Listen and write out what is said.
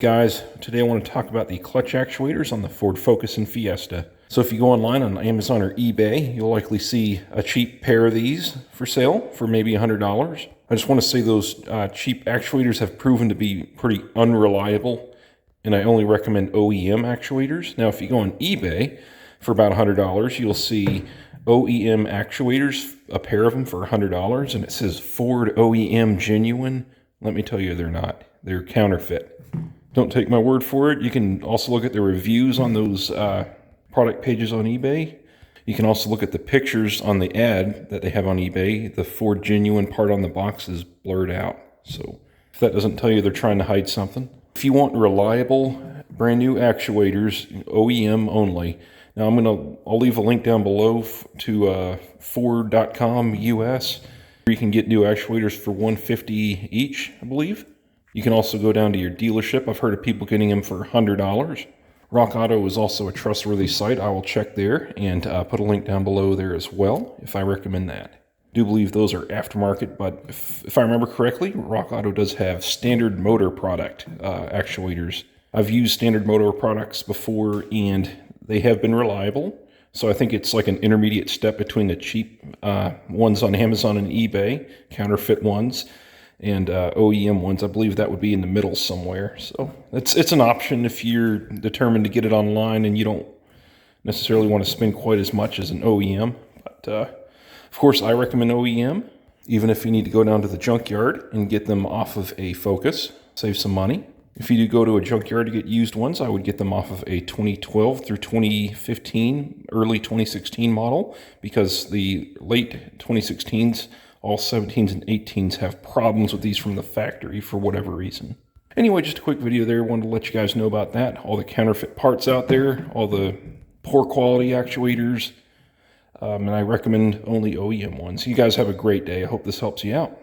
Guys, today I want to talk about the clutch actuators on the Ford Focus and Fiesta. So if you go online on Amazon or eBay, you'll likely see a cheap pair of these for sale for maybe $100. I just want to say those cheap actuators have proven to be pretty unreliable, and I only recommend OEM actuators. Now, if you go on eBay for about $100, you'll see OEM actuators, a pair of them for $100, and it says Ford OEM Genuine. Let me tell you, they're not. They're counterfeit. Don't take my word for it. You can also look at the reviews on those product pages on eBay. You can also look at the pictures on the ad that they have on eBay. The Ford Genuine part on the box is blurred out. So if that doesn't tell you they're trying to hide something. If you want reliable, brand new actuators, OEM only. Now I'll leave a link down below to Ford.com US. You can get new actuators for $150 each, I believe. You can also go down to your dealership. I've heard of people getting them for $100. Rock Auto is also a trustworthy site. I will check there and put a link down below there as well if I recommend that. I do believe those are aftermarket, but if I remember correctly, Rock Auto does have standard motor product actuators. I've used standard motor products before and they have been reliable. So I think it's like an intermediate step between the cheap ones on Amazon and eBay, counterfeit ones, and OEM ones. I believe that would be in the middle somewhere. So it's an option if you're determined to get it online and you don't necessarily want to spend quite as much as an OEM. But of course, I recommend OEM, even if you need to go down to the junkyard and get them off of a Focus, save some money. If you do go to a junkyard to get used ones, I would get them off of a 2012 through 2015, early 2016 model, because the late 2016s, all 17s and 18s have problems with these from the factory for whatever reason. Anyway, just a quick video there. Wanted to let you guys know about that. All the counterfeit parts out there, all the poor quality actuators, and I recommend only OEM ones. You guys have a great day. I hope this helps you out.